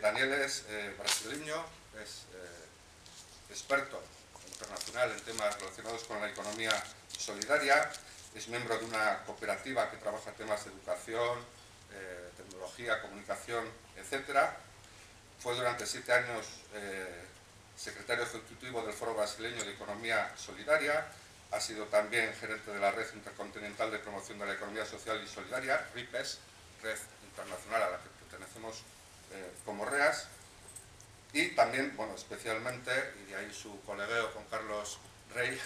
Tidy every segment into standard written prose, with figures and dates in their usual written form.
Daniel es brasileño, es experto internacional en temas relacionados con la economía solidaria, es miembro de una cooperativa que trabaja temas de educación, tecnología, comunicación, etc. Fue durante 7 años secretario ejecutivo del Foro Brasileño de Economía Solidaria, ha sido también gerente de la Red Intercontinental de Promoción de la Economía Social y Solidaria, RIPES, red internacional a la que pertenecemos como REAS, y también, bueno, especialmente, y de ahí su colegueo con Carlos Rey,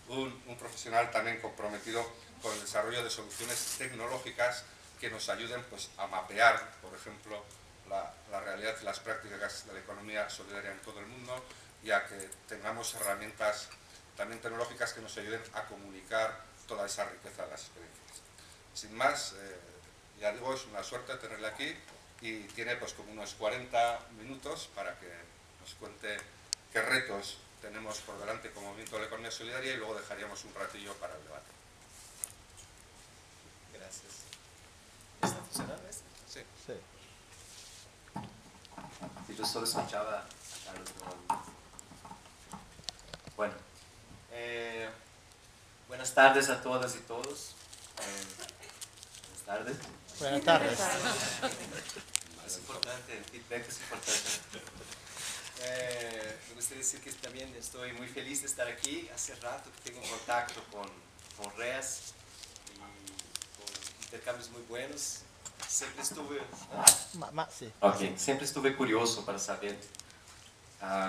un profesional también comprometido con el desarrollo de soluciones tecnológicas que nos ayuden pues, a mapear, por ejemplo, la realidad y las prácticas de la economía solidaria en todo el mundo, y a que tengamos herramientas también tecnológicas que nos ayuden a comunicar toda esa riqueza de las experiencias. Sin más, ya digo, es una suerte tenerle aquí, y tiene pues como unos 40 minutos para que nos cuente qué retos tenemos por delante como movimiento de la economía solidaria, y luego dejaríamos un ratillo para el debate. Gracias. ¿Está funcionando esto? Sí. Sí. Sí, yo solo escuchaba a Carlos. Bueno, buenas tardes a todas y todos. Buenas tardes. Buenas tardes. Es importante, el feedback es importante. Me gustaría decir que también estoy muy feliz de estar aquí. Hace rato que tengo contacto con REAS y con intercambios muy buenos. Siempre estuve... Sí. Okay. Siempre estuve curioso para saber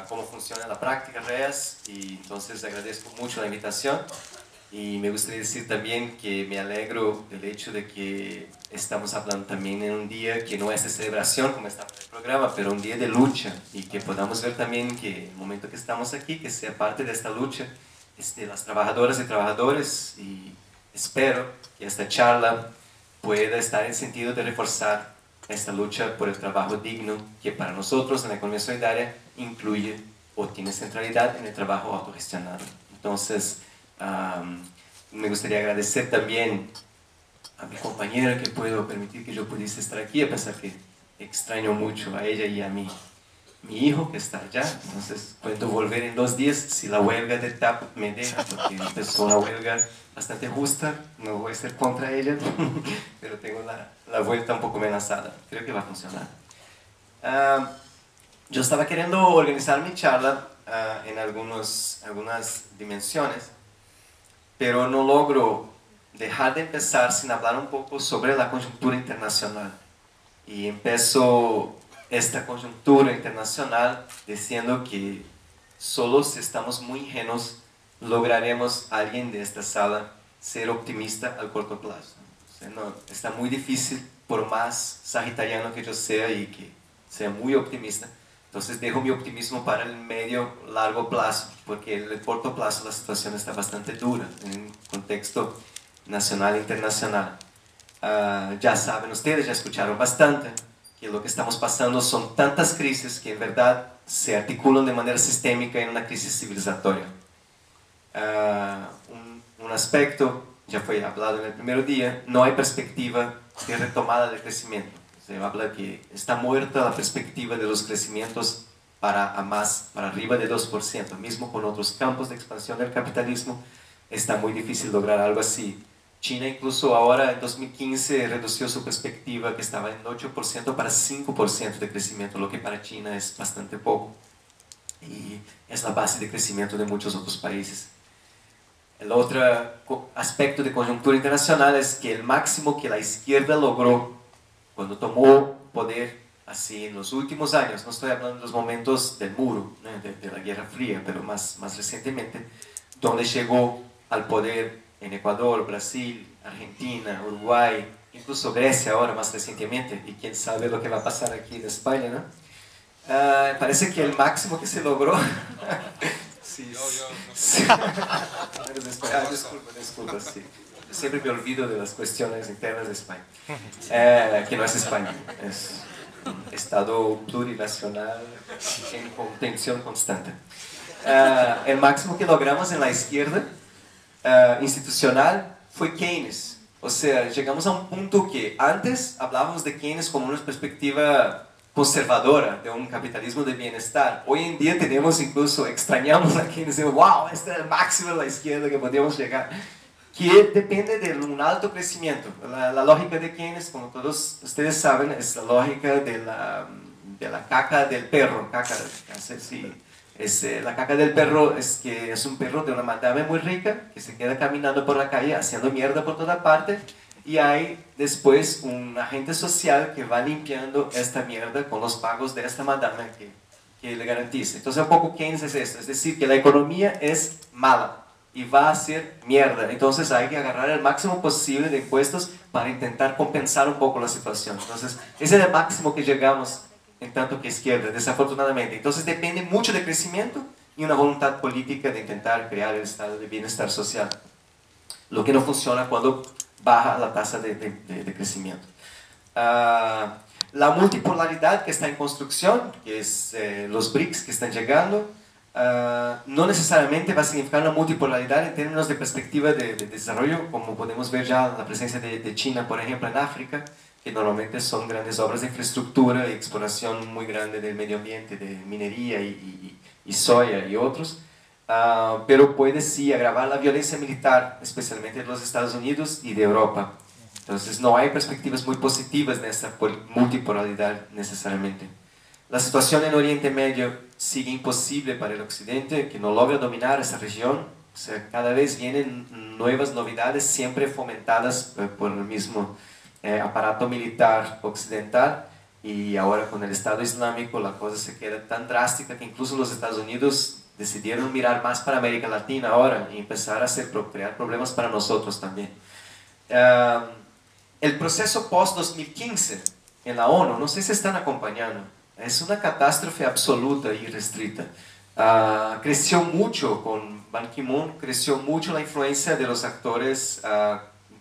cómo funciona la práctica REAS, y entonces agradezco mucho la invitación. Y me gustaría decir también que me alegro del hecho de que estamos hablando también en un día que no es de celebración como estamos en el programa, pero un día de lucha, y que podamos ver también que el momento que estamos aquí, que sea parte de esta lucha, es de las trabajadoras y trabajadores, y espero que esta charla pueda estar en sentido de reforzar esta lucha por el trabajo digno, que para nosotros en la economía solidaria incluye o tiene centralidad en el trabajo autogestionado. Entonces, me gustaría agradecer también a mi compañera que puedo permitir que yo pudiese estar aquí, a pesar que extraño mucho a ella y a mi hijo que está allá. Entonces puedo volver en 2 días si la huelga de TAP me deja, porque empezó una huelga bastante justa. No voy a ser contra ella, pero tengo la vuelta un poco amenazada. Creo que va a funcionar. Yo estaba queriendo organizar mi charla en algunas dimensiones, pero no logro dejar de empezar sin hablar un poco sobre la coyuntura internacional. Y empiezo esta coyuntura internacional diciendo que solo si estamos muy ingenuos lograremos alguien de esta sala ser optimista al corto plazo. O sea, no, está muy difícil, por más sagitariano que yo sea y que sea muy optimista. Entonces dejo mi optimismo para el medio largo plazo, porque en el corto plazo la situación está bastante dura en el contexto nacional e internacional. Ya saben ustedes, ya escucharon bastante, que lo que estamos pasando son tantas crisis que en verdad se articulan de manera sistémica en una crisis civilizatoria. Un aspecto, ya fue hablado en el primer día, no hay perspectiva de retomada del crecimiento. Se habla que está muerta la perspectiva de los crecimientos para arriba de 2%. Mismo con otros campos de expansión del capitalismo, está muy difícil lograr algo así. China incluso ahora en 2015 redució su perspectiva, que estaba en 8%, para 5% de crecimiento, lo que para China es bastante poco. Y es la base de crecimiento de muchos otros países. El otro aspecto de coyuntura internacional es que el máximo que la izquierda logró cuando tomó poder, así en los últimos años, no estoy hablando de los momentos del muro, ¿no? de la Guerra Fría, pero más recientemente, donde llegó al poder en Ecuador, Brasil, Argentina, Uruguay, incluso Grecia ahora más recientemente, y quién sabe lo que va a pasar aquí en España, ¿no? Parece que el máximo que se logró... sí, sí. Disculpa, sí. Siempre me olvido de las cuestiones internas de España, que no es España, es un Estado plurinacional en contención constante. El máximo que logramos en la izquierda institucional fue Keynes. O sea, llegamos a un punto que antes hablábamos de Keynes como una perspectiva conservadora, de un capitalismo de bienestar. Hoy en día extrañamos a quienes dicen, wow, este es el máximo de la izquierda que podemos llegar, que depende de un alto crecimiento. La lógica de Keynes, como todos ustedes saben, es la lógica de la caca del perro. La caca del perro es un perro de una madame muy rica que se queda caminando por la calle haciendo mierda por toda parte, y hay después un agente social que va limpiando esta mierda con los pagos de esta madame que le garantiza. Entonces un poco Keynes es esto, es decir, que la economía es mala y va a ser mierda, entonces hay que agarrar el máximo posible de impuestos para intentar compensar un poco la situación. Entonces ese es el máximo que llegamos en tanto que izquierda, desafortunadamente. Entonces depende mucho de crecimiento y una voluntad política de intentar crear el estado de bienestar social, lo que no funciona cuando baja la tasa de crecimiento. La multipolaridad que está en construcción, que es los BRICS que están llegando, no necesariamente va a significar una multipolaridad en términos de perspectiva de desarrollo, como podemos ver ya la presencia de China, por ejemplo, en África, que normalmente son grandes obras de infraestructura y exploración muy grande del medio ambiente, de minería y soya y otros. Pero puede sí agravar la violencia militar, especialmente de los Estados Unidos y de Europa. Entonces no hay perspectivas muy positivas de esta multipolaridad necesariamente. La situación en Oriente Medio sigue imposible para el Occidente, que no logra dominar esa región. O sea, cada vez vienen nuevas novedades, siempre fomentadas por el mismo aparato militar occidental, y ahora con el Estado Islámico la cosa se queda tan drástica que incluso los Estados Unidos decidieron mirar más para América Latina ahora y empezar a crear problemas para nosotros también. El proceso post-2015 en la ONU, no sé si están acompañando, es una catástrofe absoluta y restrita. Creció mucho con Ban Ki-moon, creció mucho la influencia de los actores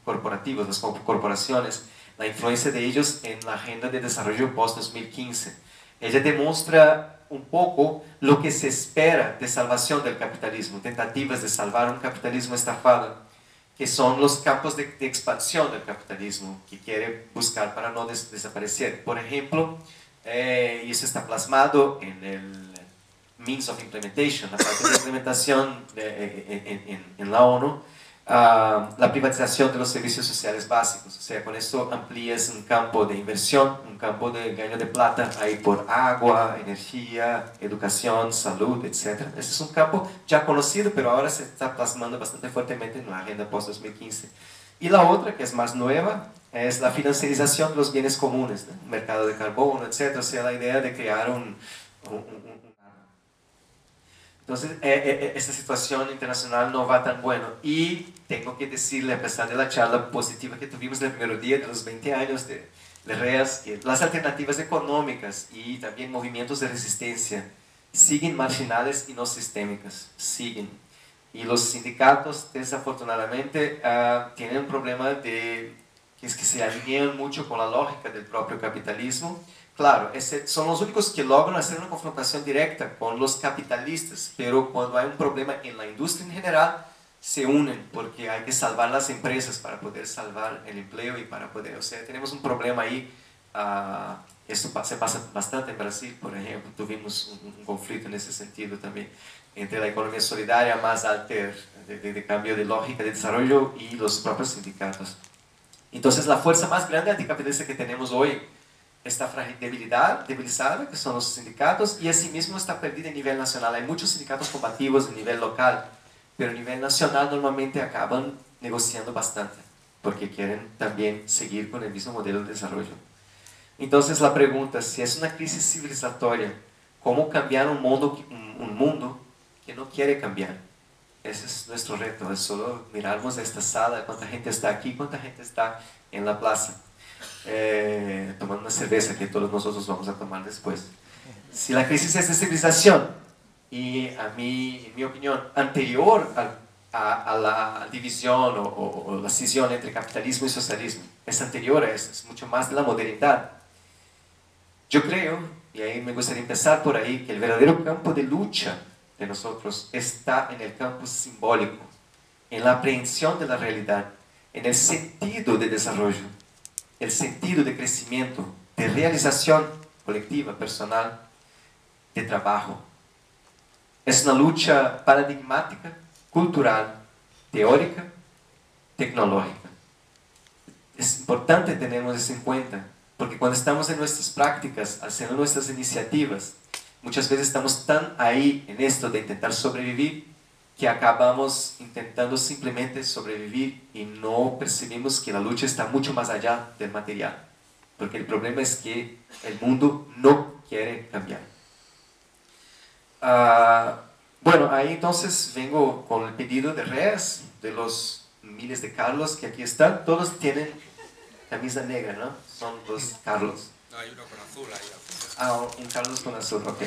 corporativos, las corporaciones, la influencia de ellos en la agenda de desarrollo post-2015. Ella demuestra un poco lo que se espera de salvación del capitalismo, tentativas de salvar un capitalismo estafado, que son los campos de expansión del capitalismo que quiere buscar para no desaparecer. Por ejemplo, y eso está plasmado en el Means of Implementation, la parte de implementación en la ONU, la privatización de los servicios sociales básicos. O sea, con esto amplías un campo de inversión, un campo de gaño de plata ahí por agua, energía, educación, salud, etc. Ese es un campo ya conocido, pero ahora se está plasmando bastante fuertemente en la agenda post-2015. Y la otra, que es más nueva, es la financiarización de los bienes comunes, ¿no? Mercado de carbono, etc. O sea, la idea de crear Entonces, esta situación internacional no va tan bueno. Y tengo que decirle, a pesar de la charla positiva que tuvimos el primer día de los 20 años de REAS, que las alternativas económicas y también movimientos de resistencia siguen marginales y no sistémicas, siguen. Y los sindicatos, desafortunadamente, tienen un problema que es que se alinean mucho con la lógica del propio capitalismo. Claro, son los únicos que logran hacer una confrontación directa con los capitalistas, pero cuando hay un problema en la industria en general, se unen porque hay que salvar las empresas para poder salvar el empleo y para poder, o sea, tenemos un problema ahí. Esto se pasa bastante en Brasil, por ejemplo, tuvimos un conflicto en ese sentido también, entre la economía solidaria más alter, de cambio de lógica de desarrollo, y los propios sindicatos. Entonces la fuerza más grande anticapitalista que tenemos hoy está debilizada, que son los sindicatos, y asimismo está perdida a nivel nacional. Hay muchos sindicatos combativos a nivel local, pero a nivel nacional normalmente acaban negociando bastante, porque quieren también seguir con el mismo modelo de desarrollo. Entonces la pregunta, si es una crisis civilizatoria, ¿cómo cambiar un mundo que no quiere cambiar? Ese es nuestro reto, es solo mirarnos esta sala, cuánta gente está aquí, cuánta gente está en la plaza, tomando una cerveza que todos nosotros vamos a tomar después. Si la crisis es de civilización, y en mi opinión, anterior a la división o la escisión entre capitalismo y socialismo, es anterior a eso, es mucho más de la modernidad. Yo creo, y ahí me gustaría empezar por ahí, que el verdadero campo de lucha de nosotros está en el campo simbólico, en la aprehensión de la realidad, en el sentido de desarrollo, el sentido de crecimiento, de realización colectiva, personal, de trabajo. Es una lucha paradigmática, cultural, teórica, tecnológica. Es importante tenernos eso en cuenta, porque cuando estamos en nuestras prácticas, haciendo nuestras iniciativas, muchas veces estamos tan ahí en esto de intentar sobrevivir, que acabamos intentando simplemente sobrevivir y no percibimos que la lucha está mucho más allá del material. Porque el problema es que el mundo no quiere cambiar. Bueno, ahí entonces vengo con el pedido de redes de los miles de Carlos que aquí están. Todos tienen camisa negra, ¿no? Son los Carlos. No, hay uno con azul ahí. Ah, un Carlos con azul, ok.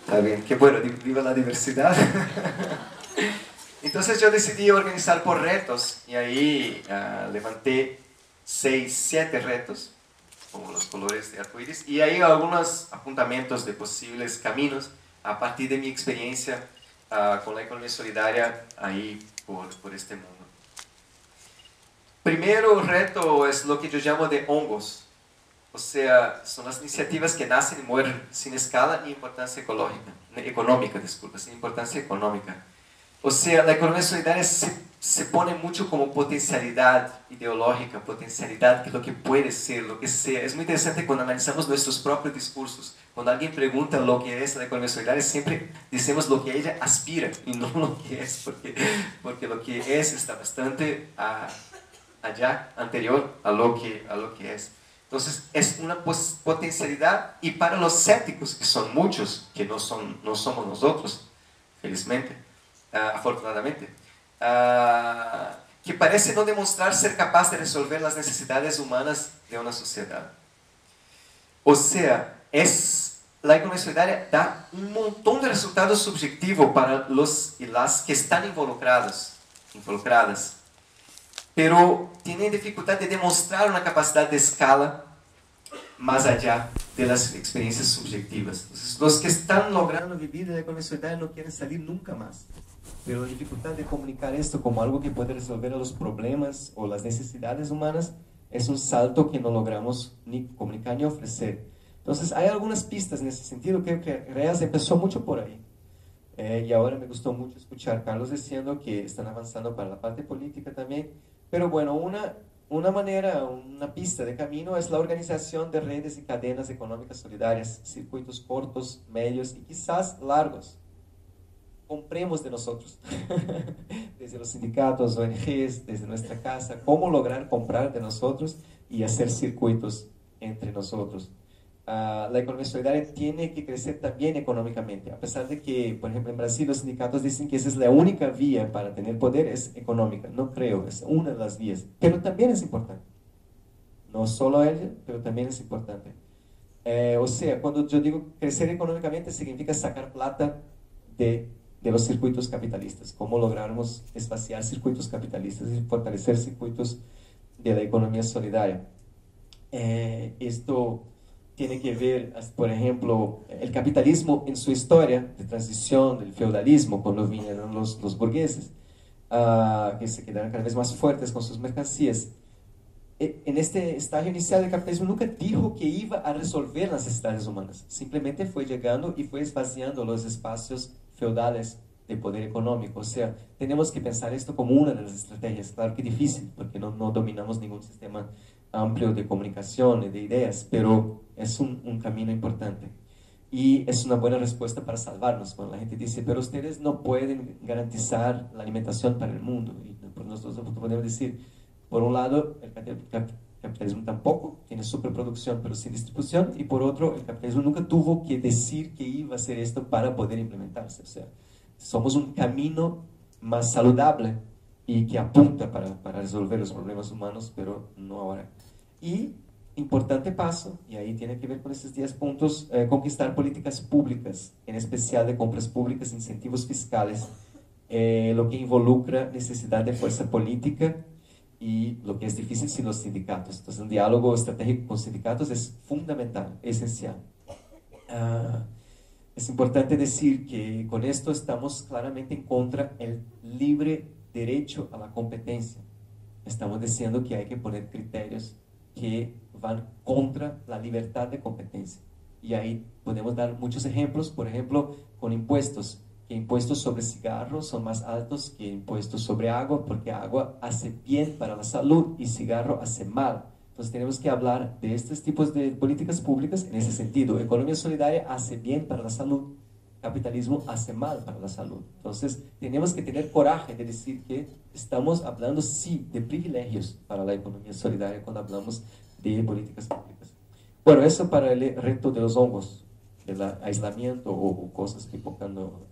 Está bien, qué bueno, viva la diversidad. Entonces yo decidí organizar por retos y ahí levanté 6, 7 retos, como los colores de arcoíris, y ahí algunos apuntamientos de posibles caminos a partir de mi experiencia con la economía solidaria ahí por este mundo. Primero reto es lo que yo llamo de hongos, o sea, son las iniciativas que nacen y mueren sin escala ni importancia económica, sin importancia económica. O sea, la economía solidaria se pone mucho como potencialidad ideológica, potencialidad de lo que puede ser, lo que sea. Es muy interesante cuando analizamos nuestros propios discursos. Cuando alguien pregunta lo que es la economía solidaria, siempre decimos lo que ella aspira y no lo que es, porque lo que es está bastante allá, anterior a lo que es. Entonces, es una potencialidad, y para los escépticos, que son muchos, que no somos nosotros, felizmente, afortunadamente, que parece no demostrar ser capaz de resolver las necesidades humanas de una sociedad. O sea, la economía solidaria da un montón de resultados subjetivos para los y las que están involucradas, pero tienen dificultad de demostrar una capacidad de escala más allá de las experiencias subjetivas. Entonces, los que están logrando vivir de la economía solidaria no quieren salir nunca más. Pero la dificultad de comunicar esto como algo que puede resolver los problemas o las necesidades humanas es un salto que no logramos ni comunicar ni ofrecer. Entonces, hay algunas pistas en ese sentido. Creo que REAS empezó mucho por ahí. Y ahora me gustó mucho escuchar a Carlos diciendo que están avanzando para la parte política también. Pero bueno, una manera, una pista de camino es la organización de redes y cadenas económicas solidarias, circuitos cortos, medios y quizás largos. Compremos de nosotros, desde los sindicatos, ONGs, desde nuestra casa, cómo lograr comprar de nosotros y hacer circuitos entre nosotros. La economía solidaria tiene que crecer también económicamente, a pesar de que, por ejemplo, en Brasil los sindicatos dicen que esa es la única vía para tener poder, es económica. No creo, es una de las vías, pero también es importante. No solo ella, pero también es importante. O sea, cuando yo digo crecer económicamente, significa sacar plata de los circuitos capitalistas, cómo lograrnos espaciar circuitos capitalistas y fortalecer circuitos de la economía solidaria. Esto tiene que ver, por ejemplo, el capitalismo en su historia de transición del feudalismo, cuando vinieron los burgueses, que se quedaron cada vez más fuertes con sus mercancías. En este estágio inicial del capitalismo nunca dijo que iba a resolver las necesidades humanas, simplemente fue llegando y fue esvaziando los espacios feudales de poder económico. O sea, tenemos que pensar esto como una de las estrategias. Claro que difícil, porque no dominamos ningún sistema amplio de comunicación y de ideas, pero es un camino importante. Y es una buena respuesta para salvarnos cuando la gente dice, pero ustedes no pueden garantizar la alimentación para el mundo. Y nosotros podemos decir, por un lado, el capitalismo tampoco tiene superproducción, pero sin distribución, y por otro, el capitalismo nunca tuvo que decir que iba a hacer esto para poder implementarse. O sea, somos un camino más saludable y que apunta para resolver los problemas humanos, pero no ahora. Y importante paso, y ahí tiene que ver con estos 10 puntos, conquistar políticas públicas, en especial de compras públicas, incentivos fiscales, lo que involucra necesidad de fuerza política y lo que es difícil sin los sindicatos. Entonces, un diálogo estratégico con sindicatos es fundamental, esencial. Es importante decir que con esto estamos claramente en contra del libre derecho a la competencia. Estamos diciendo que hay que poner criterios que van contra la libertad de competencia. Y ahí podemos dar muchos ejemplos, por ejemplo, con impuestos. Que impuestos sobre cigarros son más altos que impuestos sobre agua, porque agua hace bien para la salud y cigarro hace mal. Entonces tenemos que hablar de estos tipos de políticas públicas en ese sentido. Economía solidaria hace bien para la salud, capitalismo hace mal para la salud. Entonces tenemos que tener coraje de decir que estamos hablando sí de privilegios para la economía solidaria cuando hablamos de políticas públicas. Bueno, eso para el reto de los hongos, del aislamiento o cosas que ando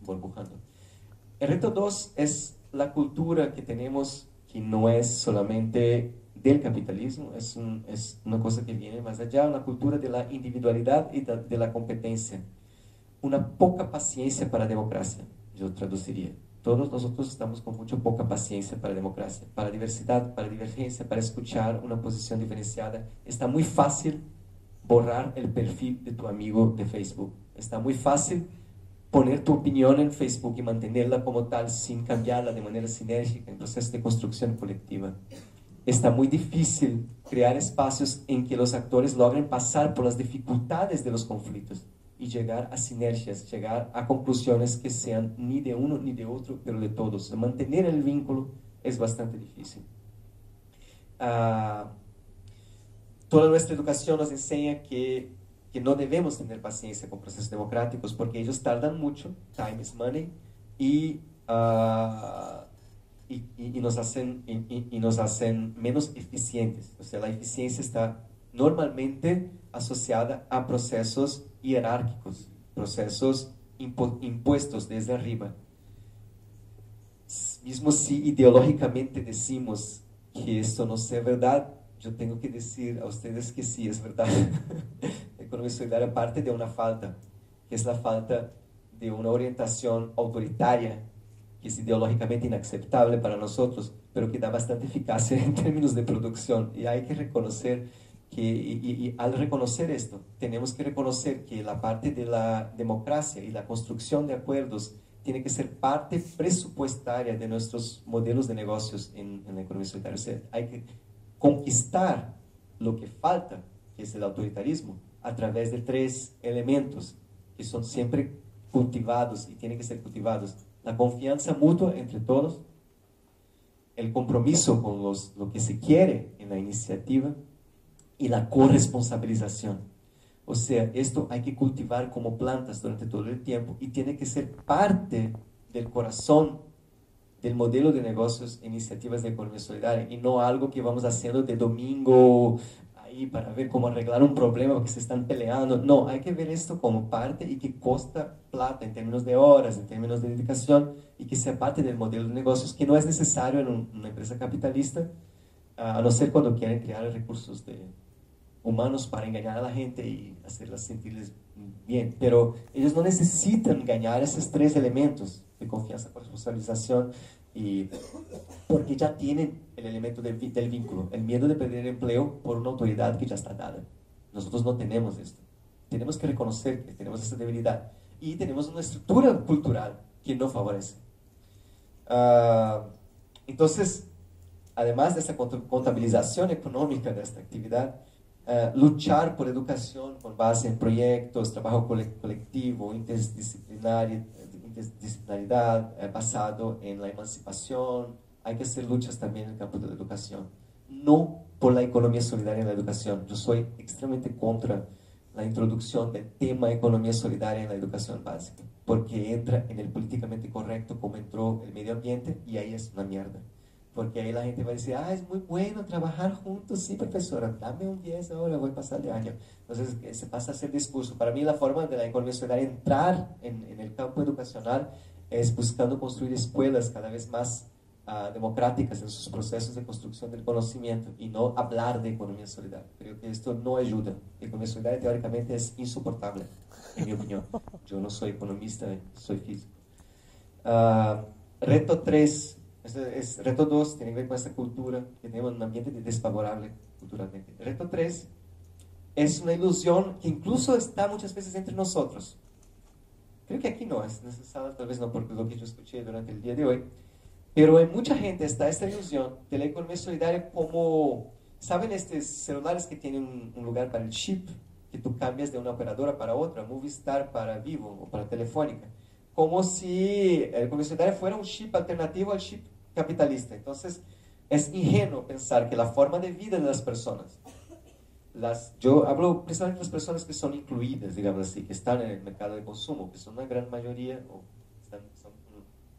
burbujando. El reto 2 es la cultura que tenemos, que no es solamente del capitalismo, es una cosa que viene más allá, una cultura de la individualidad y de la competencia. Una poca paciencia para la democracia, yo traduciría. Todos nosotros estamos con mucha poca paciencia para la democracia, para diversidad, para divergencia, para escuchar una posición diferenciada. Está muy fácil borrar el perfil de tu amigo de Facebook. Está muy fácil poner tu opinión en Facebook y mantenerla como tal sin cambiarla de manera sinérgica en procesos de construcción colectiva. Está muy difícil crear espacios en que los actores logren pasar por las dificultades de los conflictos y llegar a sinergias, llegar a conclusiones que sean ni de uno ni de otro, pero de todos. Mantener el vínculo es bastante difícil. Toda nuestra educación nos enseña que no debemos tener paciencia con procesos democráticos porque ellos tardan mucho, time is money, y nos hacen menos eficientes. O sea, la eficiencia está normalmente asociada a procesos jerárquicos, procesos impuestos desde arriba. Mismo si ideológicamente decimos que esto no sea verdad, yo tengo que decir a ustedes que sí es verdad. La economía solidaria parte de una falta, que es la falta de una orientación autoritaria, que es ideológicamente inaceptable para nosotros, pero que da bastante eficacia en términos de producción. Y hay que reconocer que, y al reconocer esto, tenemos que reconocer que la parte de la democracia y la construcción de acuerdos tiene que ser parte presupuestaria de nuestros modelos de negocios en la economía solidaria. O sea, hay que conquistar lo que falta, que es el autoritarismo, a través de 3 elementos que son siempre cultivados y tienen que ser cultivados: la confianza mutua entre todos, el compromiso con lo que se quiere en la iniciativa y la corresponsabilización. O sea, esto hay que cultivar como plantas durante todo el tiempo y tiene que ser parte del corazón del modelo de negocios e iniciativas de economía solidaria y no algo que vamos haciendo de domingo ahí para ver cómo arreglar un problema porque se están peleando. No, hay que ver esto como parte y que costa plata en términos de horas, en términos de dedicación, y que sea parte del modelo de negocios, que no es necesario en una empresa capitalista, a no ser cuando quieren crear recursos humanos para engañar a la gente y hacerlas sentirles bien. Pero ellos no necesitan engañar esos 3 elementos de confianza, corresponsabilización, porque ya tienen el elemento del vínculo, el miedo de perder el empleo por una autoridad que ya está dada. Nosotros no tenemos esto. Tenemos que reconocer que tenemos esta debilidad y tenemos una estructura cultural que no favorece. Entonces, además de esta contabilización económica de esta actividad, luchar por educación con base en proyectos, trabajo colectivo, interdisciplinaridad, basado en la emancipación. Hay que hacer luchas también en el campo de la educación. No por la economía solidaria en la educación. Yo soy extremadamente contra la introducción del tema economía solidaria en la educación básica, porque entra en el políticamente correcto como entró el medio ambiente, y ahí es una mierda. Porque ahí la gente va a decir, es muy bueno trabajar juntos, sí, profesora, dame un 10 ahora, voy a pasar de año. Entonces se pasa a hacer discurso. Para mí la forma de la economía solidaria entrar en el campo educacional es buscando construir escuelas cada vez más democráticas en sus procesos de construcción del conocimiento y no hablar de economía solidaria. Creo que esto no ayuda. La economía solidaria teóricamente es insoportable, en mi opinión. Yo no soy economista, soy físico. Reto 3. Reto 2 tiene que ver con esta cultura, que tenemos un ambiente desfavorable culturalmente. Reto 3 es una ilusión que incluso está muchas veces entre nosotros. Creo que aquí no, en esta sala tal vez no, porque lo que yo escuché durante el día de hoy, pero en mucha gente está esta ilusión de la economía solidaria como, ¿saben estos celulares que tienen un lugar para el chip? que tú cambias de una operadora para otra, Movistar para Vivo o para Telefónica, como si el comercio solidario fuera un chip alternativo al chip capitalista. Entonces, es ingenuo pensar que la forma de vida de las personas, yo hablo precisamente de las personas que son incluidas, digamos así, que están en el mercado de consumo, que son una gran mayoría, o son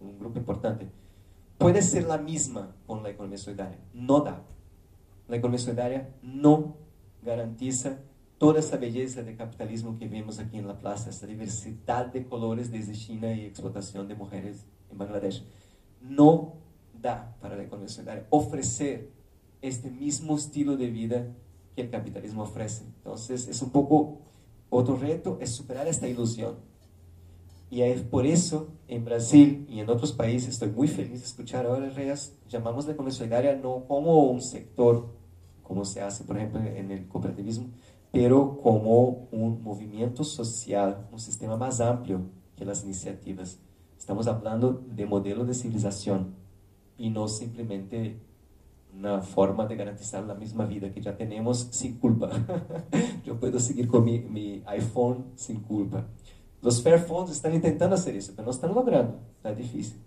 un grupo importante, puede ser la misma con la economía solidaria. No da. La economía solidaria no garantiza toda esa belleza de capitalismo que vemos aquí en la plaza, esa diversidad de colores desde China y explotación de mujeres en Bangladesh. No da para la economía solidaria ofrecer este mismo estilo de vida que el capitalismo ofrece. Entonces, es un poco otro reto, es superar esta ilusión. Y es por eso, en Brasil y en otros países, estoy muy feliz de escuchar ahora, Reas, llamamos la economía solidaria no como un sector, como se hace, por ejemplo, en el cooperativismo, pero como un movimiento social, un sistema más amplio que las iniciativas. Estamos hablando de modelo de civilización y no simplemente una forma de garantizar la misma vida que ya tenemos sin culpa. Yo puedo seguir con mi iPhone sin culpa. Los Fairphones están intentando hacer eso, pero no están logrando. Está difícil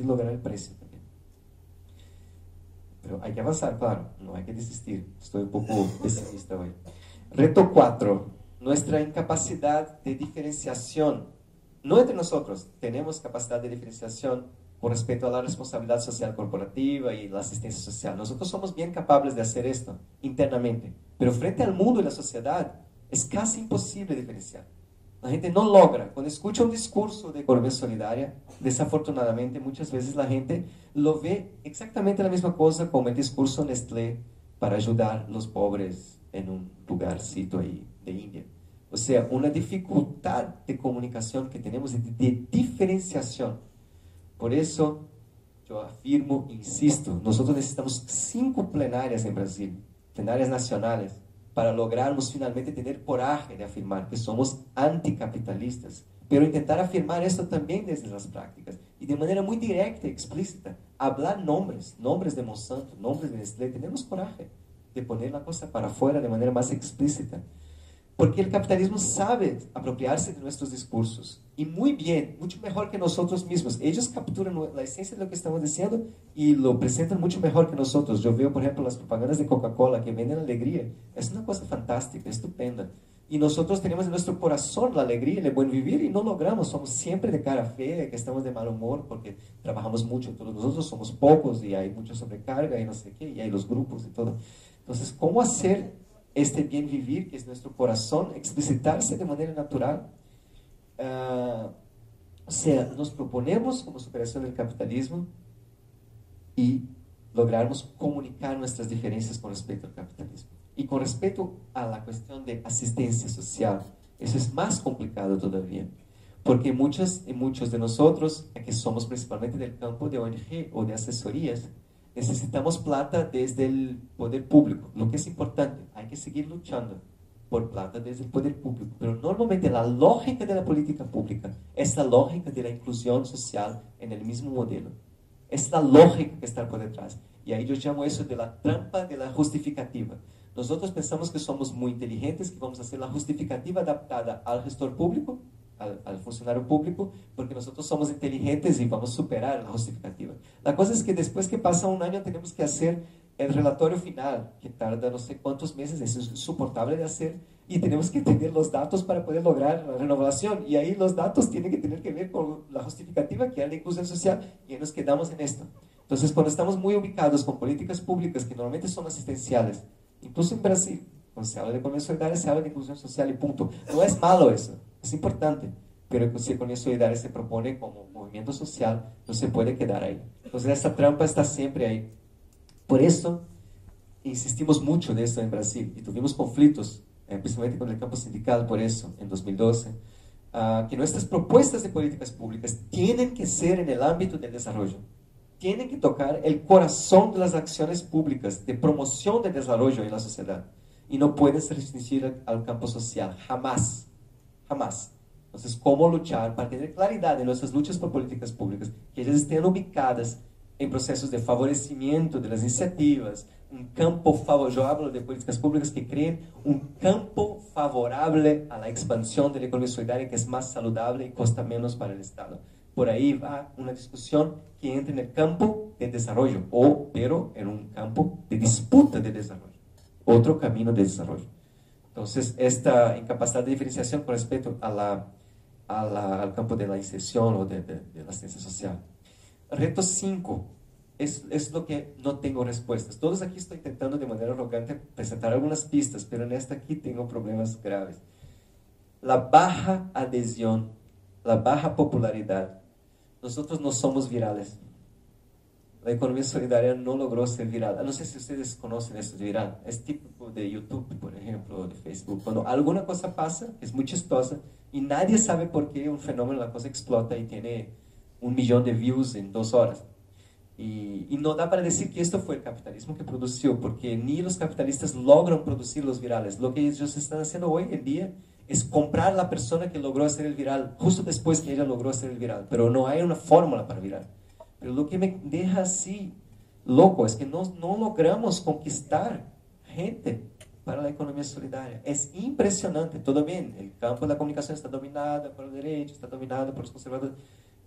lograr el precio también. Pero hay que avanzar, claro, no hay que desistir. Estoy un poco pesimista hoy. Reto 4. Nuestra incapacidad de diferenciación. No entre nosotros, tenemos capacidad de diferenciación con respecto a la responsabilidad social corporativa y la asistencia social. Nosotros somos bien capaces de hacer esto internamente, pero frente al mundo y la sociedad es casi imposible diferenciar. La gente no logra, cuando escucha un discurso de economía solidaria, desafortunadamente muchas veces la gente lo ve exactamente la misma cosa como el discurso Nestlé para ayudar a los pobres en un lugarcito ahí de India. O sea, una dificultad de comunicación que tenemos, de diferenciación. Por eso, yo afirmo, insisto, nosotros necesitamos 5 plenarias en Brasil, plenarias nacionales, para lograrmos finalmente tener coraje de afirmar que somos anticapitalistas, pero intentar afirmar esto también desde las prácticas, y de manera muy directa y explícita, hablar nombres de Monsanto, nombres de Nestlé, tenemos coraje de poner la cosa para afuera de manera más explícita. Porque el capitalismo sabe apropiarse de nuestros discursos. Y muy bien, mucho mejor que nosotros mismos. Ellos capturan la esencia de lo que estamos diciendo y lo presentan mucho mejor que nosotros. Yo veo, por ejemplo, las propagandas de Coca-Cola que venden alegría. Es una cosa fantástica, estupenda. Y nosotros tenemos en nuestro corazón la alegría y el buen vivir y no logramos. Somos siempre de cara fea, que estamos de mal humor porque trabajamos mucho. Todos nosotros somos pocos y hay mucha sobrecarga y no sé qué, y hay los grupos y todo. Entonces, ¿cómo hacer este bien vivir, que es nuestro corazón, explicitarse de manera natural? O sea, nos proponemos como superación del capitalismo y lograrmos comunicar nuestras diferencias con respecto al capitalismo. Y con respecto a la cuestión de asistencia social, eso es más complicado todavía, porque muchos de nosotros, que somos principalmente del campo de ONG o de asesorías, necesitamos plata desde el poder público. Lo que es importante, hay que seguir luchando por plata desde el poder público, pero normalmente la lógica de la política pública es la lógica de la inclusión social en el mismo modelo. Es la lógica que está por detrás. Y ahí yo llamo eso de la trampa de la justificativa. Nosotros pensamos que somos muy inteligentes, que vamos a hacer la justificativa adaptada al gestor público, al funcionario público, porque nosotros somos inteligentes y vamos a superar la justificativa. La cosa es que después que pasa un año tenemos que hacer el relatorio final, que tarda no sé cuántos meses, eso es insoportable de hacer, y tenemos que tener los datos para poder lograr la renovación, y ahí los datos tienen que tener que ver con la justificativa, que es la inclusión social, y ahí nos quedamos en esto. Entonces, cuando estamos muy ubicados con políticas públicas que normalmente son asistenciales, incluso en Brasil, cuando se habla de economía solidaria, se habla de inclusión social y punto. No es malo eso, es importante, pero si economía solidaria se propone como movimiento social, no se puede quedar ahí. Entonces, esta trampa está siempre ahí. Por eso, insistimos mucho de esto en Brasil, y tuvimos conflictos, principalmente con el campo sindical, por eso, en 2012, que nuestras propuestas de políticas públicas tienen que ser en el ámbito del desarrollo. Tienen que tocar el corazón de las acciones públicas de promoción del desarrollo en la sociedad. Y no pueden ser restringidas al campo social, jamás, jamás. Entonces, ¿cómo luchar para tener claridad en nuestras luchas por políticas públicas? Que ellas estén ubicadas en procesos de favorecimiento de las iniciativas, un campo favorable, yo hablo de políticas públicas que creen un campo favorable a la expansión de la economía solidaria que es más saludable y cuesta menos para el Estado. Por ahí va una discusión que entra en el campo de desarrollo, pero en un campo de disputa de desarrollo, otro camino de desarrollo. Entonces, esta incapacidad de diferenciación con respecto al campo de la inserción o de la ciencia social. Reto 5 es lo que no tengo respuestas. Todos aquí estoy intentando de manera arrogante presentar algunas pistas, pero en esta aquí tengo problemas graves. La baja adhesión, la baja popularidad. Nosotros no somos virales. La economía solidaria no logró ser viral. No sé si ustedes conocen esto de viral. Es típico de YouTube, por ejemplo, o de Facebook. Cuando alguna cosa pasa, es muy chistosa, y nadie sabe por qué un fenómeno, la cosa explota y tiene 1 millón de views en 2 horas. Y no da para decir que esto fue el capitalismo que produció, porque ni los capitalistas logran producir los virales. Lo que ellos están haciendo hoy en día es comprar a la persona que logró hacer el viral, justo después que ella logró hacer el viral. Pero no hay una fórmula para viral. Pero lo que me deja así loco es que no logramos conquistar gente para la economía solidaria. Es impresionante. Todo bien, el campo de la comunicación está dominado por el derecho, está dominado por los conservadores,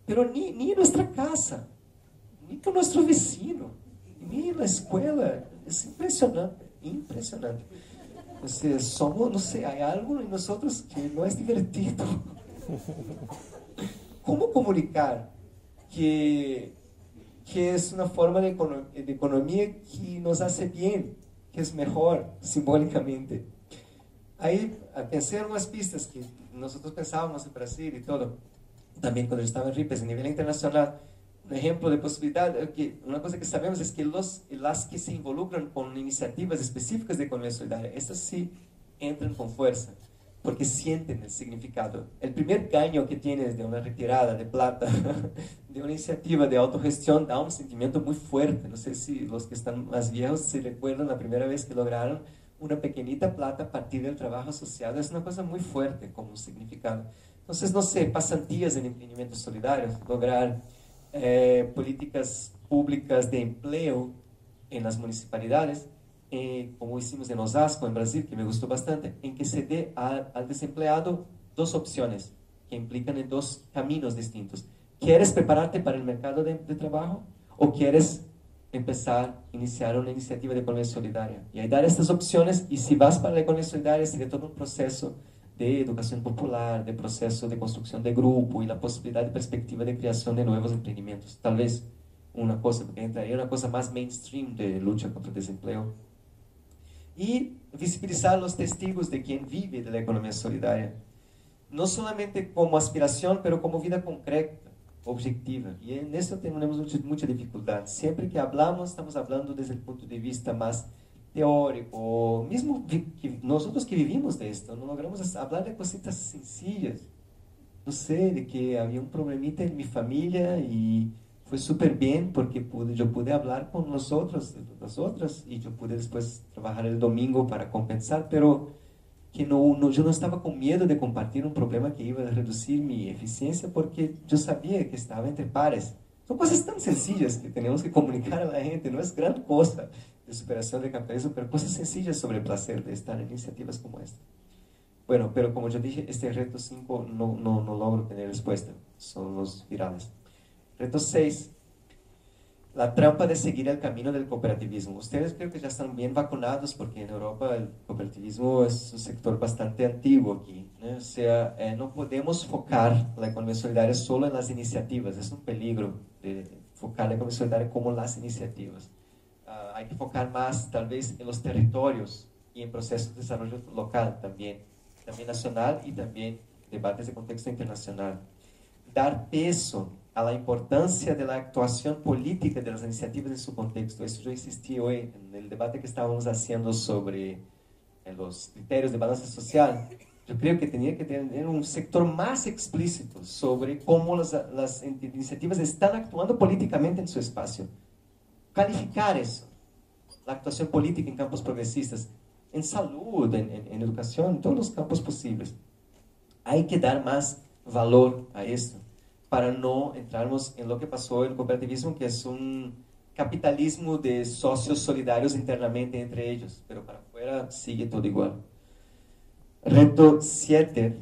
pero ni en nuestra casa, ni con nuestro vecino, ni en la escuela. Es impresionante, impresionante. O sea, somos, no sé, hay algo en nosotros que no es divertido. ¿Cómo comunicar que es una forma de economía que nos hace bien, que es mejor simbólicamente? Ahí pensé en unas pistas que nosotros pensábamos en Brasil y todo, también cuando yo estaba en RIPES, a nivel internacional. Un ejemplo de posibilidad, una cosa que sabemos es que las que se involucran con iniciativas específicas de economía solidaria, estas sí entran con fuerza, porque sienten el significado. El primer daño que tienes de una retirada de plata, de una iniciativa de autogestión, da un sentimiento muy fuerte. No sé si los que están más viejos se recuerdan la primera vez que lograron una pequeñita plata a partir del trabajo asociado. Es una cosa muy fuerte como un significado. Entonces, no sé, pasantías en emprendimientos solidarios, lograr políticas públicas de empleo en las municipalidades, como hicimos en Osasco, en Brasil, que me gustó bastante, en que se dé al desempleado 2 opciones que implican en 2 caminos distintos. ¿Quieres prepararte para el mercado de trabajo o quieres iniciar una iniciativa de economía solidaria? Y ahí dar estas opciones, y si vas para la economía solidaria sería todo un proceso de educación popular, de proceso de construcción de grupo y la posibilidad de perspectiva de creación de nuevos emprendimientos. Tal vez una cosa, porque entraría una cosa más mainstream de lucha contra el desempleo. Y visibilizar los testigos de quien vive de la economía solidaria, no solamente como aspiración, pero como vida concreta, objetiva. Y en eso tenemos mucha dificultad. Siempre que hablamos, estamos hablando desde el punto de vista más teórico, mismo que nosotros que vivimos de esto, no logramos hablar de cositas sencillas. No sé, de que había un problemita en mi familia y fue súper bien porque yo pude hablar con las otras, y yo pude después trabajar el domingo para compensar, pero que yo no estaba con miedo de compartir un problema que iba a reducir mi eficiencia porque yo sabía que estaba entre pares. Son cosas tan sencillas que tenemos que comunicar a la gente, no es gran cosa de superación del capitalismo, pero cosas sencillas sobre el placer de estar en iniciativas como esta. Bueno, pero como yo dije, este reto 5 no logro tener respuesta, son los virales. Reto 6, la trampa de seguir el camino del cooperativismo. Ustedes creo que ya están bien vacunados porque en Europa el cooperativismo es un sector bastante antiguo aquí, ¿no? O sea, no podemos focar la economía solidaria solo en las iniciativas, es un peligro de focar la economía solidaria como las iniciativas. Hay que focar más tal vez en los territorios y en procesos de desarrollo local también nacional y también debates de contexto internacional. Dar peso a la importancia de la actuación política de las iniciativas en su contexto. Eso yo insistí hoy en el debate que estábamos haciendo sobre los criterios de balanza social. Yo creo que tenía que tener un sector más explícito sobre cómo las iniciativas están actuando políticamente en su espacio. Calificar eso, la actuación política en campos progresistas, en salud, en educación, en todos los campos posibles. Hay que dar más valor a esto para no entrarnos en lo que pasó en el cooperativismo, que es un capitalismo de socios solidarios internamente entre ellos, pero para afuera sigue todo igual. Reto 7,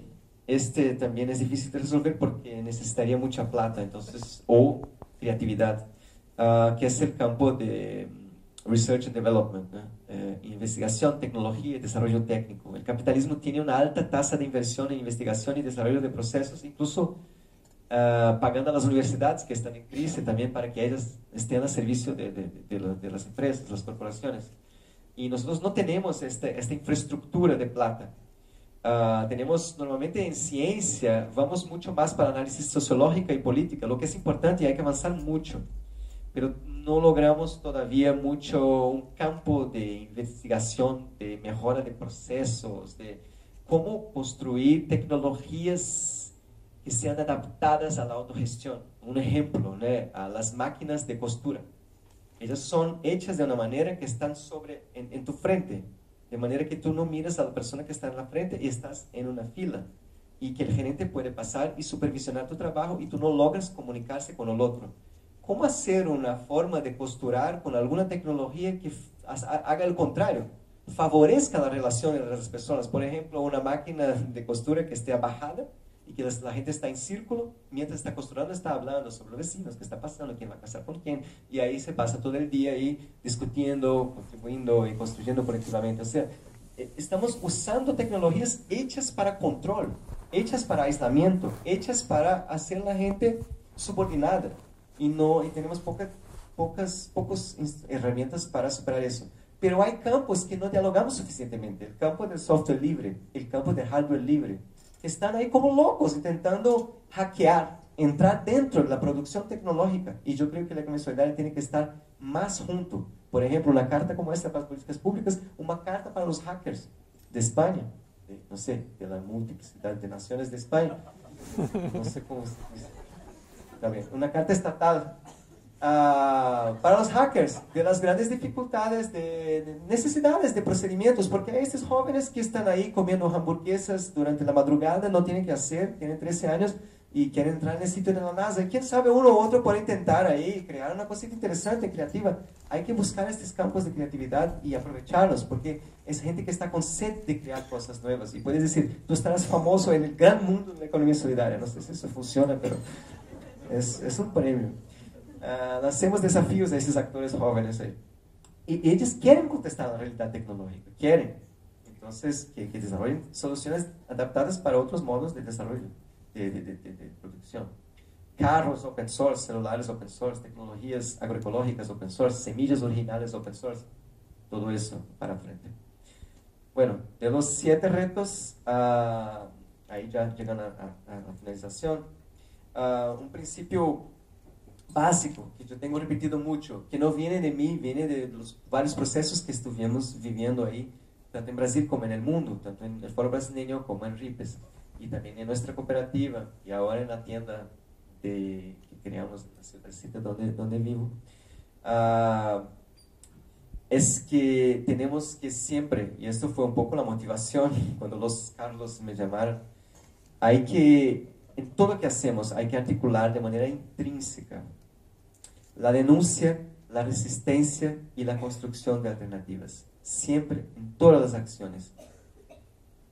este también es difícil de resolver porque necesitaría mucha plata, entonces, o creatividad, que es el campo de Research and Development, ¿no? Investigación, tecnología y desarrollo técnico. El capitalismo tiene una alta tasa de inversión en investigación y desarrollo de procesos, incluso pagando a las universidades que están en crisis también para que ellas estén al servicio de las empresas, las corporaciones. Y nosotros no tenemos esta infraestructura de plata. Tenemos normalmente en ciencia, vamos mucho más para análisis sociológica y política, lo que es importante y hay que avanzar mucho, pero no logramos todavía mucho un campo de investigación, de mejora de procesos, de cómo construir tecnologías que sean adaptadas a la autogestión. Un ejemplo, ¿no? A las máquinas de costura. Ellas son hechas de una manera que están en tu frente, de manera que tú no miras a la persona que está en la frente y estás en una fila, y que el gerente puede pasar y supervisionar tu trabajo y tú no logras comunicarse con el otro. ¿Cómo hacer una forma de costurar con alguna tecnología que haga el contrario? Favorezca la relación entre las personas. Por ejemplo, una máquina de costura que esté bajada y que la gente está en círculo, mientras está costurando está hablando sobre los vecinos, qué está pasando, quién va a casar con quién, y ahí se pasa todo el día ahí discutiendo, contribuyendo y construyendo colectivamente. O sea, estamos usando tecnologías hechas para control, hechas para aislamiento, hechas para hacer a la gente subordinada, y tenemos pocas herramientas para superar eso. Pero hay campos que no dialogamos suficientemente. El campo del software libre, el campo del hardware libre, están ahí como locos intentando hackear, entrar dentro de la producción tecnológica. Y yo creo que la economía solidaria tiene que estar más junto. Por ejemplo, una carta como esta para las políticas públicas, una carta para los hackers de España, no sé, de la multiplicidad de naciones de España. No sé cómo se dice. Está bien. Una carta estatal para los hackers, de las grandes dificultades, de necesidades de procedimientos, porque hay estos jóvenes que están ahí comiendo hamburguesas durante la madrugada, no tienen que hacer, tienen 13 años y quieren entrar en el sitio de la NASA. Y quién sabe, uno u otro puede intentar ahí crear una cosita interesante, creativa. Hay que buscar estos campos de creatividad y aprovecharlos, porque es gente que está con sed de crear cosas nuevas. Y puedes decir, tú estarás famoso en el gran mundo de la economía solidaria. No sé si eso funciona, pero es un premio. Hacemos desafíos a esos actores jóvenes ahí. Y ellos quieren contestar a la realidad tecnológica, quieren. Entonces, que desarrollen soluciones adaptadas para otros modos de desarrollo, de producción. Carros open source, celulares open source, tecnologías agroecológicas open source, semillas originales open source, todo eso para frente. Bueno, de los 7 retos, ahí ya llegan a la finalización. Un principio básico, que yo tengo repetido mucho, que no viene de mí, viene de los varios procesos que estuvimos viviendo ahí, tanto en Brasil como en el mundo, tanto en el Foro Brasileño como en RIPES, y también en nuestra cooperativa, y ahora en la tienda que creamos en el sitio donde vivo, es que tenemos que siempre, y esto fue un poco la motivación cuando los Carlos me llamaron, hay que, en todo lo que hacemos, hay que articular de manera intrínseca la denuncia, la resistencia y la construcción de alternativas. Siempre, en todas las acciones.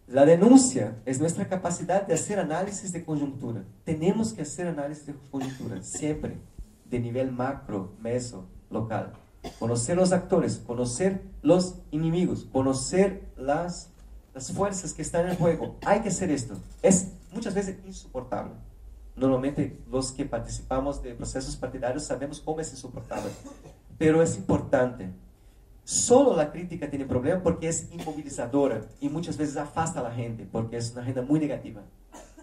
La denuncia es nuestra capacidad de hacer análisis de coyuntura. Tenemos que hacer análisis de coyuntura, siempre, de nivel macro, meso, local. Conocer los actores, conocer los enemigos, conocer las fuerzas que están en juego. Hay que hacer esto. Es muchas veces insoportable. Normalmente los que participamos de procesos partidarios sabemos cómo es insoportable, pero es importante. Solo la crítica tiene problema porque es inmovilizadora y muchas veces afasta a la gente porque es una agenda muy negativa,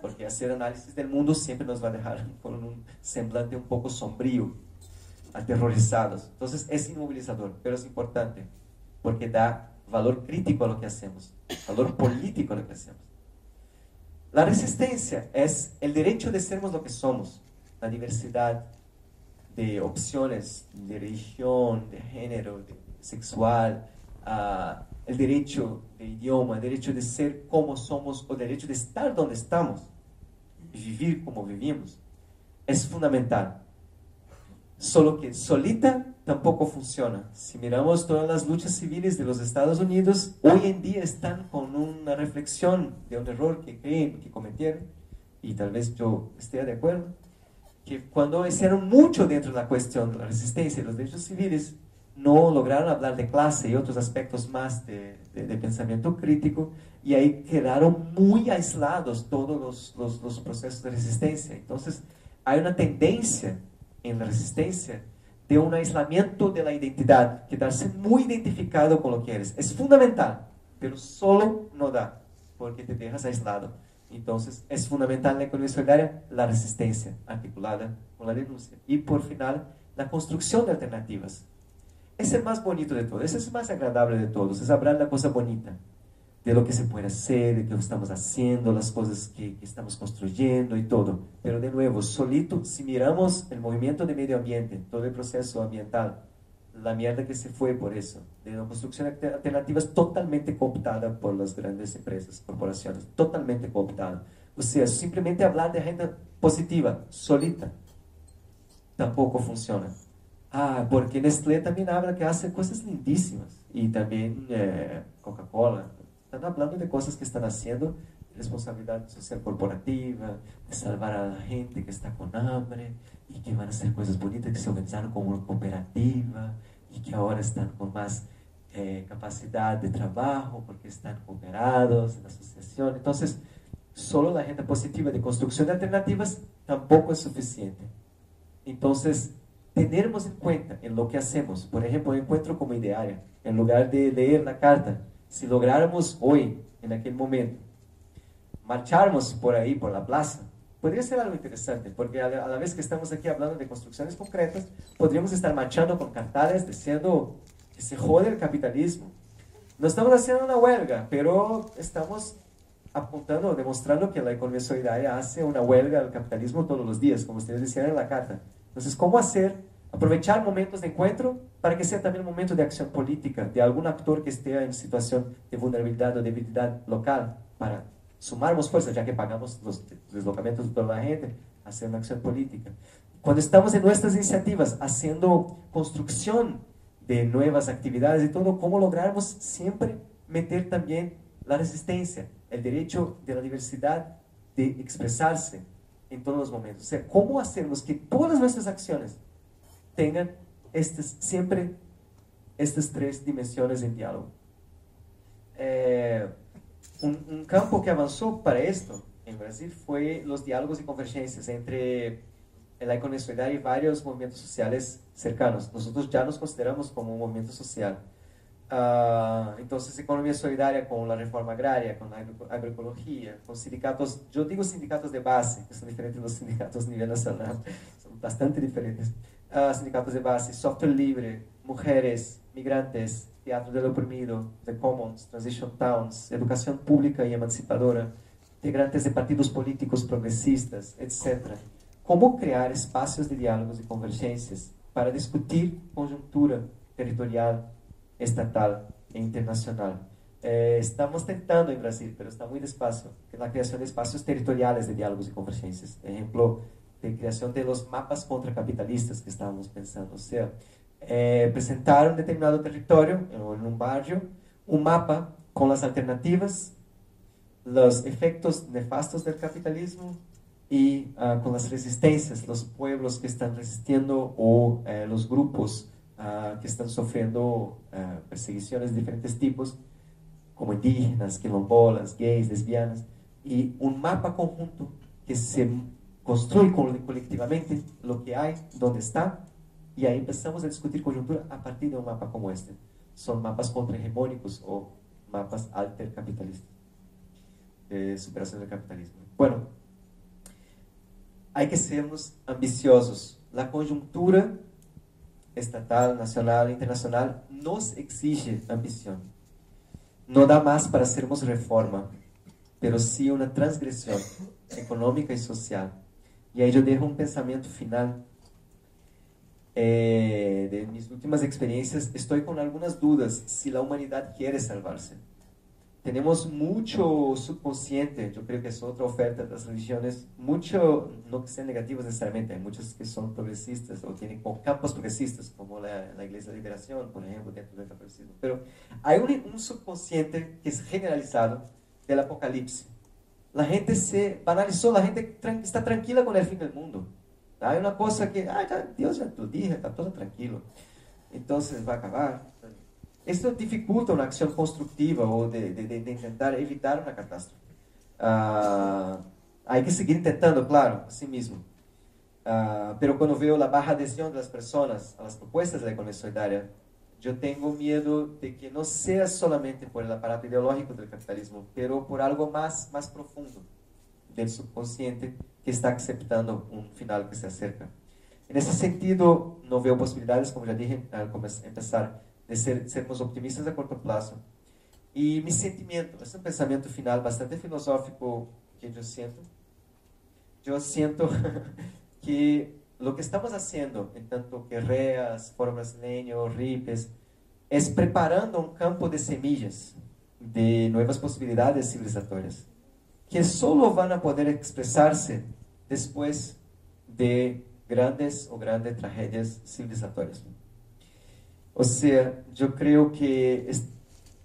porque hacer análisis del mundo siempre nos va a dejar con un semblante un poco sombrío, aterrorizados. Entonces es inmovilizador, pero es importante porque da valor crítico a lo que hacemos, valor político a lo que hacemos. La resistencia es el derecho de sermos lo que somos, la diversidad de opciones, de religión, de género, de sexual, el derecho de idioma, el derecho de ser como somos, o el derecho de estar donde estamos, y vivir como vivimos, es fundamental. Solo que solita tampoco funciona. Si miramos todas las luchas civiles de los Estados Unidos, hoy en día están con una reflexión de un error que creen que cometieron, y tal vez yo esté de acuerdo, que cuando hicieron mucho dentro de la cuestión de la resistencia y los derechos civiles, no lograron hablar de clase y otros aspectos más de pensamiento crítico, y ahí quedaron muy aislados todos los procesos de resistencia. Entonces, hay una tendencia en la resistencia de un aislamiento de la identidad, quedarse muy identificado con lo que eres. Es fundamental, pero solo no da, porque te dejas aislado. Entonces, es fundamental en la economía solidaria la resistencia articulada con la denuncia. Y por final, la construcción de alternativas. Es el más bonito de todos, ese es el más agradable de todos, es hablar de la cosa bonita, de lo que se puede hacer, de lo que estamos haciendo, las cosas que estamos construyendo y todo. Pero de nuevo, solito, si miramos el movimiento de medio ambiente, todo el proceso ambiental, la mierda que se fue por eso, de una construcción de alternativas totalmente cooptada por las grandes empresas, corporaciones, totalmente cooptada. O sea, simplemente hablar de agenda positiva, solita, tampoco funciona. Ah, porque Nestlé también habla que hace cosas lindísimas, y también Coca-Cola. Están hablando de cosas que están haciendo, responsabilidad social corporativa, de salvar a la gente que está con hambre, y que van a hacer cosas bonitas, que se organizaron como una cooperativa, y que ahora están con más capacidad de trabajo, porque están cooperados en la asociación. Entonces, solo la agenda positiva de construcción de alternativas tampoco es suficiente. Entonces, tenernos en cuenta en lo que hacemos, por ejemplo, el encuentro como idearia, en lugar de leer la carta, si lográramos hoy, en aquel momento, marcharmos por ahí, por la plaza, podría ser algo interesante, porque a la vez que estamos aquí hablando de construcciones concretas, podríamos estar marchando con carteles diciendo que se jode el capitalismo. No estamos haciendo una huelga, pero estamos apuntando, demostrando que la economía solidaria hace una huelga al capitalismo todos los días, como ustedes decían en la carta. Entonces, ¿cómo hacer? Aprovechar momentos de encuentro para que sea también un momento de acción política, de algún actor que esté en situación de vulnerabilidad o debilidad local, para sumarnos fuerzas, ya que pagamos los deslocamientos de toda la gente, hacer una acción política. Cuando estamos en nuestras iniciativas, haciendo construcción de nuevas actividades y todo, ¿cómo lograrmos siempre meter también la resistencia, el derecho de la diversidad de expresarse en todos los momentos? O sea, ¿cómo hacemos que todas nuestras acciones tengan siempre estas tres dimensiones en diálogo? Un campo que avanzó para esto en Brasil fue los diálogos y convergencias entre la economía solidaria y varios movimientos sociales cercanos. Nosotros ya nos consideramos como un movimiento social. Entonces, economía solidaria con la reforma agraria, con la agroecología, con sindicatos, yo digo sindicatos de base, que son diferentes de los sindicatos a nivel nacional, son bastante diferentes. Sindicatos de base, software libre, mujeres, migrantes, teatro del oprimido, The Commons, Transition Towns, educación pública y emancipadora, integrantes de partidos políticos progresistas, etc. ¿Cómo crear espacios de diálogos y convergencias para discutir conjuntura territorial, estatal e internacional? Estamos tentando en Brasil, pero está muy despacio, la creación de espacios territoriales de diálogos y convergencias. Ejemplo, de creación de los mapas contracapitalistas que estábamos pensando. O sea, presentar un determinado territorio, en un barrio, un mapa con las alternativas, los efectos nefastos del capitalismo y con las resistencias, los pueblos que están resistiendo o los grupos que están sufriendo perseguiciones de diferentes tipos, como indígenas, quilombolas, gays, lesbianas, y un mapa conjunto que se construye colectivamente lo que hay, dónde está, y ahí empezamos a discutir coyuntura a partir de un mapa como este. Son mapas contrahegemónicos o mapas altercapitalistas, de superación del capitalismo. Bueno, hay que sermos ambiciosos. La coyuntura estatal, nacional, internacional nos exige ambición. No da más para hacermos reforma, pero sí una transgresión económica y social. Y ahí yo dejo un pensamiento final. De mis últimas experiencias, estoy con algunas dudas si la humanidad quiere salvarse. tenemos mucho subconsciente, yo creo que es otra oferta de las religiones, mucho, no que sean negativos necesariamente, hay muchos que son progresistas o tienen campos progresistas, como la Iglesia de Liberación, por ejemplo, dentro del catolicismo, pero hay un subconsciente que es generalizado del apocalipsis. La gente se banalizó, la gente está tranquila con el fin del mundo. Hay una cosa que, Dios ya lo dije, está todo tranquilo, entonces va a acabar. Esto dificulta una acción constructiva o de intentar evitar una catástrofe. Hay que seguir intentando, claro, así mismo. Pero cuando veo la baja adhesión de las personas a las propuestas de la economía solidaria, yo tengo miedo de que no sea solamente por el aparato ideológico del capitalismo, pero por algo más profundo del subconsciente que está aceptando un final que se acerca. En ese sentido, no veo posibilidades, como ya dije al empezar, de sermos optimistas a corto plazo. Y mi sentimiento, es un pensamiento final bastante filosófico que yo siento que lo que estamos haciendo, en tanto que REAS, Foro Brasileño, RIPES, es preparando un campo de semillas de nuevas posibilidades civilizatorias, que solo van a poder expresarse después de grandes tragedias civilizatorias. O sea, yo creo que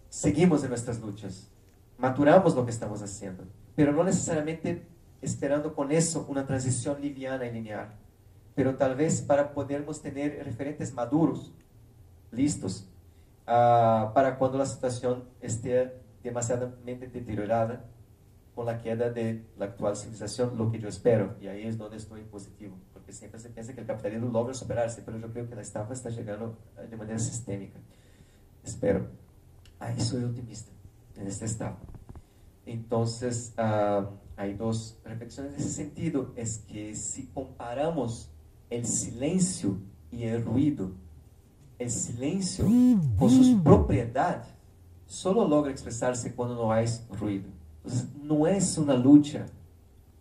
seguimos en nuestras luchas, maturamos lo que estamos haciendo, pero no necesariamente esperando con eso una transición liviana y lineal, pero tal vez para podermos tener referentes maduros, listos, para cuando la situación esté demasiadamente deteriorada con la queda de la actual civilización, lo que yo espero, y ahí es donde estoy positivo, porque siempre se piensa que el capitalismo logra superarse, pero yo creo que la estafa está llegando de manera sistémica. Espero. Ahí soy optimista en esta estafa. Entonces, hay dos reflexiones en ese sentido, es que si comparamos el silencio y el ruido, el silencio con sus propiedades solo logra expresarse cuando no hay ruido. Entonces, no es una lucha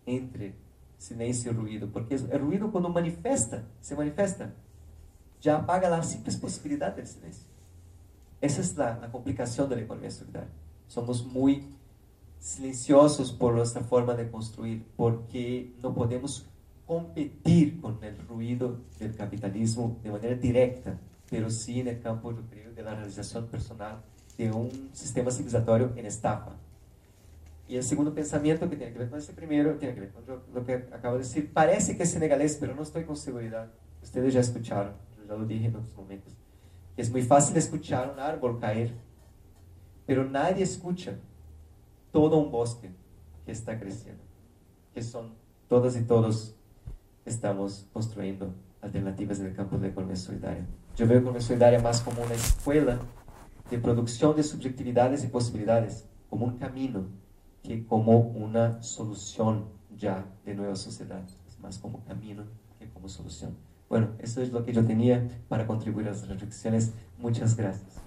entre silencio y ruido, porque el ruido cuando se manifiesta, ya apaga la simple posibilidad del silencio. Esa es la complicación de la economía solidaria. Somos muy silenciosos por nuestra forma de construir, porque no podemos competir con el ruido del capitalismo de manera directa, pero sí en el campo, yo creo, de la realización personal de un sistema civilizatorio en estafa. Y el segundo pensamiento, que tiene que ver con ese primero, tiene que ver con lo que acabo de decir. Parece que es senegalés, pero no estoy con seguridad. Ustedes ya escucharon, yo ya lo dije en otros momentos. Es muy fácil escuchar un árbol caer, pero nadie escucha todo un bosque que está creciendo, que son todas y todos estamos construyendo alternativas en el campo de la economía solidaria. Yo veo la economía solidaria más como una escuela de producción de subjetividades y posibilidades, como un camino, que como una solución ya de nueva sociedad. Es más como camino que como solución. Bueno, eso es lo que yo tenía para contribuir a las reflexiones. Muchas gracias.